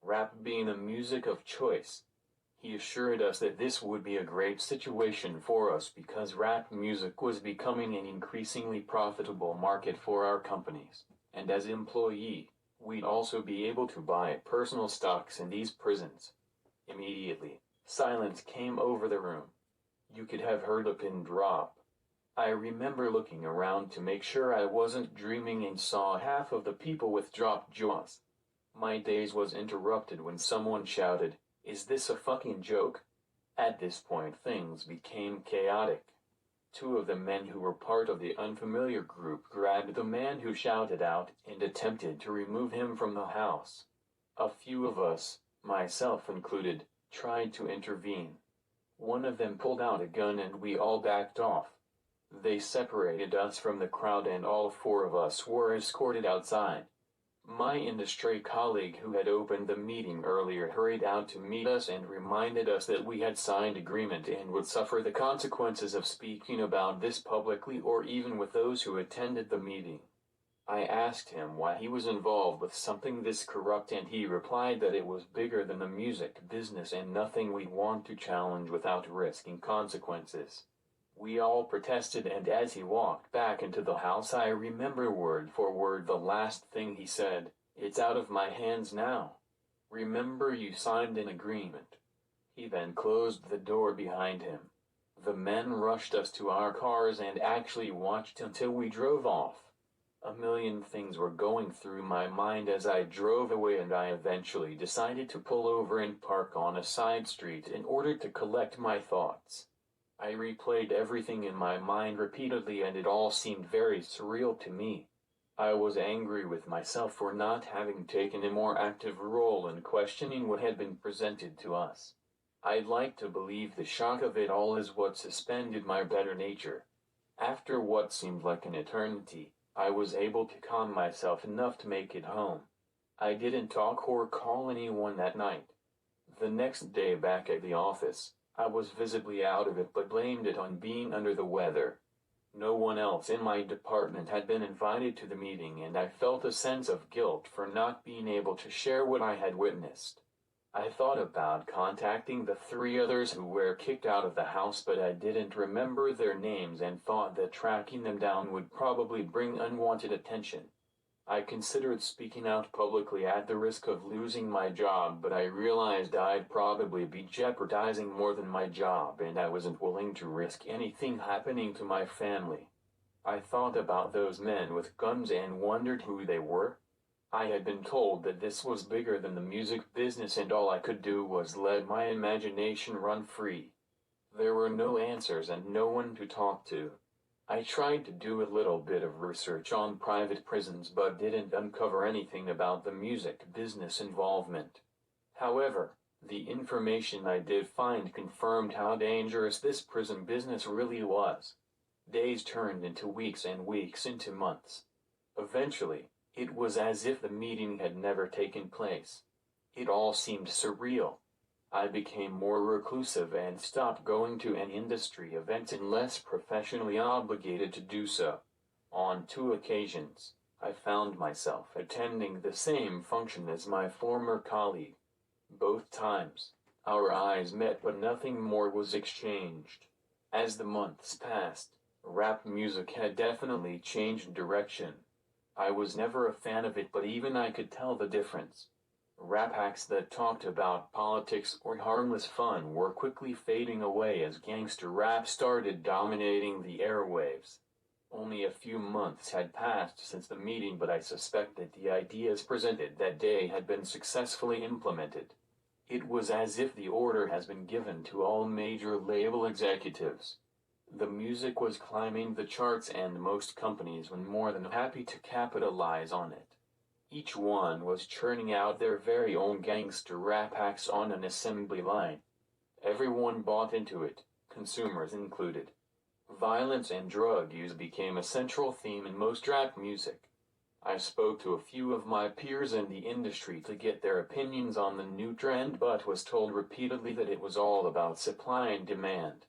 rap being the music of choice. He assured us that this would be a great situation for us because rap music was becoming an increasingly profitable market for our companies, and as employee, we'd also be able to buy personal stocks in these prisons. Immediately, silence came over the room. You could have heard a pin drop. I remember looking around to make sure I wasn't dreaming and saw half of the people with dropped jaws. My daze was interrupted when someone shouted, "Is this a fucking joke?" At this point things became chaotic. Two of the men who were part of the unfamiliar group grabbed the man who shouted out and attempted to remove him from the house. A few of us, myself included, tried to intervene. One of them pulled out a gun and we all backed off. They separated us from the crowd and all four of us were escorted outside. My industry colleague who had opened the meeting earlier hurried out to meet us and reminded us that we had signed agreement and would suffer the consequences of speaking about this publicly or even with those who attended the meeting. I asked him why he was involved with something this corrupt and he replied that it was bigger than the music business and nothing we'd want to challenge without risking consequences. We all protested and as he walked back into the house I remember word for word the last thing he said, "It's out of my hands now. Remember you signed an agreement." He then closed the door behind him. The men rushed us to our cars and actually watched until we drove off. A million things were going through my mind as I drove away and I eventually decided to pull over and park on a side street in order to collect my thoughts. I replayed everything in my mind repeatedly and it all seemed very surreal to me. I was angry with myself for not having taken a more active role in questioning what had been presented to us. I'd like to believe the shock of it all is what suspended my better nature. After what seemed like an eternity, I was able to calm myself enough to make it home. I didn't talk or call anyone that night. The next day back at the office, I was visibly out of it but blamed it on being under the weather. No one else in my department had been invited to the meeting and I felt a sense of guilt for not being able to share what I had witnessed. I thought about contacting the three others who were kicked out of the house but I didn't remember their names and thought that tracking them down would probably bring unwanted attention. I considered speaking out publicly at the risk of losing my job but I realized I'd probably be jeopardizing more than my job and I wasn't willing to risk anything happening to my family. I thought about those men with guns and wondered who they were. I had been told that this was bigger than the music business and all I could do was let my imagination run free. There were no answers and no one to talk to. I tried to do a little bit of research on private prisons but didn't uncover anything about the music business involvement. However, the information I did find confirmed how dangerous this prison business really was. Days turned into weeks and weeks into months. Eventually, it was as if the meeting had never taken place. It all seemed surreal. I became more reclusive and stopped going to any industry events unless professionally obligated to do so. On 2 occasions, I found myself attending the same function as my former colleague. Both times, our eyes met but nothing more was exchanged. As the months passed, rap music had definitely changed direction. I was never a fan of it but even I could tell the difference. Rap acts that talked about politics or harmless fun were quickly fading away as gangster rap started dominating the airwaves. Only a few months had passed since the meeting but I suspect that the ideas presented that day had been successfully implemented. It was as if the order has been given to all major label executives. The music was climbing the charts and most companies were more than happy to capitalize on it. Each one was churning out their very own gangster rap acts on an assembly line. Everyone bought into it, consumers included. Violence and drug use became a central theme in most rap music. I spoke to a few of my peers in the industry to get their opinions on the new trend but was told repeatedly that it was all about supply and demand.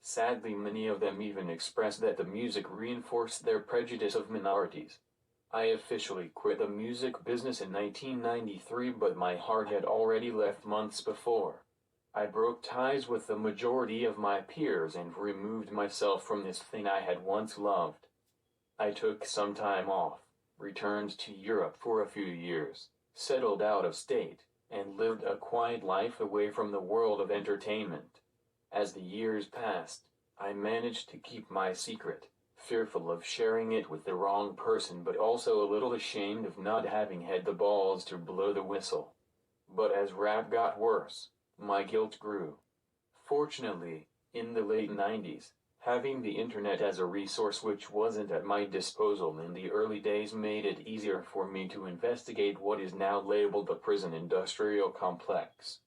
Sadly, many of them even expressed that the music reinforced their prejudice of minorities. I officially quit the music business in 1993, but my heart had already left months before. I broke ties with the majority of my peers and removed myself from this thing I had once loved. I took some time off, returned to Europe for a few years, settled out of state, and lived a quiet life away from the world of entertainment. As the years passed, I managed to keep my secret, fearful of sharing it with the wrong person, but also a little ashamed of not having had the balls to blow the whistle. But as rap got worse, my guilt grew. Fortunately, in the late 90s, having the internet as a resource which wasn't at my disposal in the early days made it easier for me to investigate what is now labeled the prison industrial complex.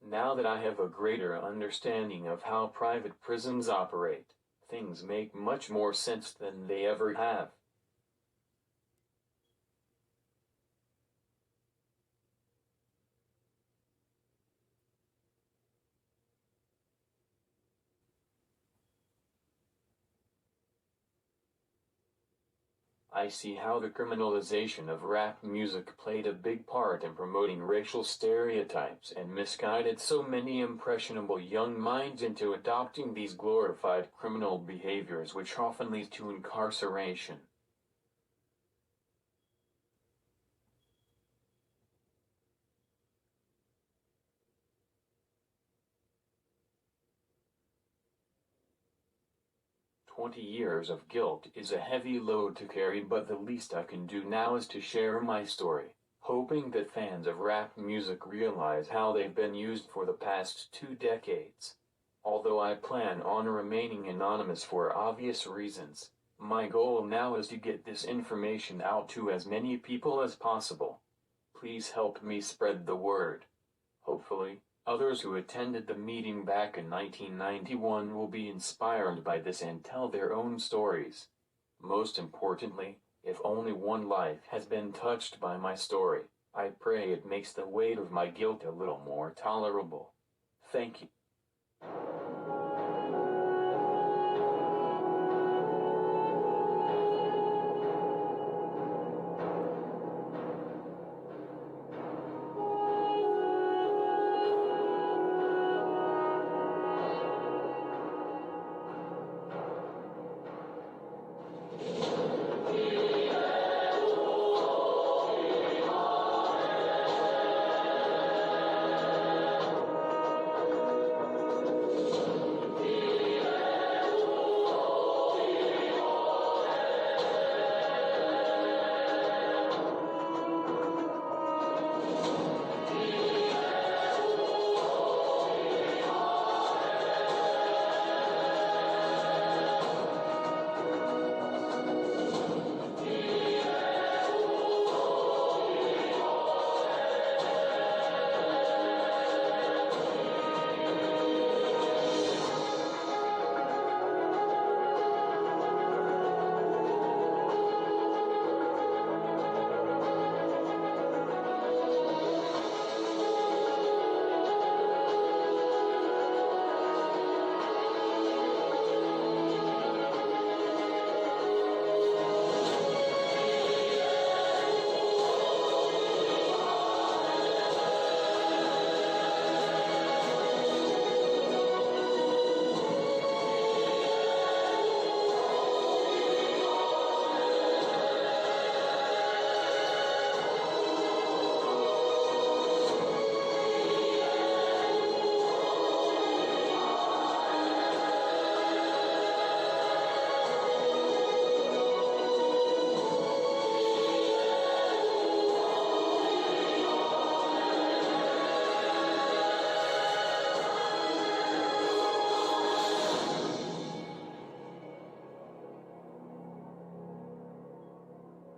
Now that I have a greater understanding of how private prisons operate, things make much more sense than they ever have. I see how the criminalization of rap music played a big part in promoting racial stereotypes and misguided so many impressionable young minds into adopting these glorified criminal behaviors, which often lead to incarceration. 20 years of guilt is a heavy load to carry, but the least I can do now is to share my story, hoping that fans of rap music realize how they've been used for the past 2 decades. Although I plan on remaining anonymous for obvious reasons, my goal now is to get this information out to as many people as possible. Please help me spread the word. Hopefully, others who attended the meeting back in 1991 will be inspired by this and tell their own stories. Most importantly, if only one life has been touched by my story, I pray it makes the weight of my guilt a little more tolerable. Thank you.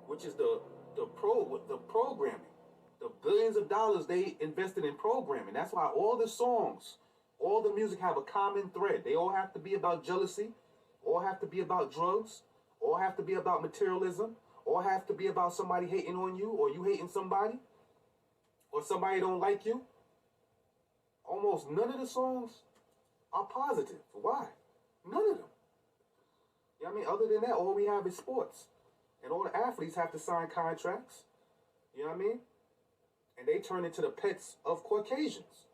Which is the programming, the billions of dollars they invested in programming. That's why all the songs, all the music have a common thread. They all have to be about jealousy, all have to be about drugs, all have to be about materialism, all have to be about somebody hating on you, or you hating somebody, or somebody don't like you. Almost none of the songs are positive. Why? None of them. You know what I mean? Other than that, all we have is sports. And all the athletes have to sign contracts. You know what I mean? And they turn into the pets of Caucasians.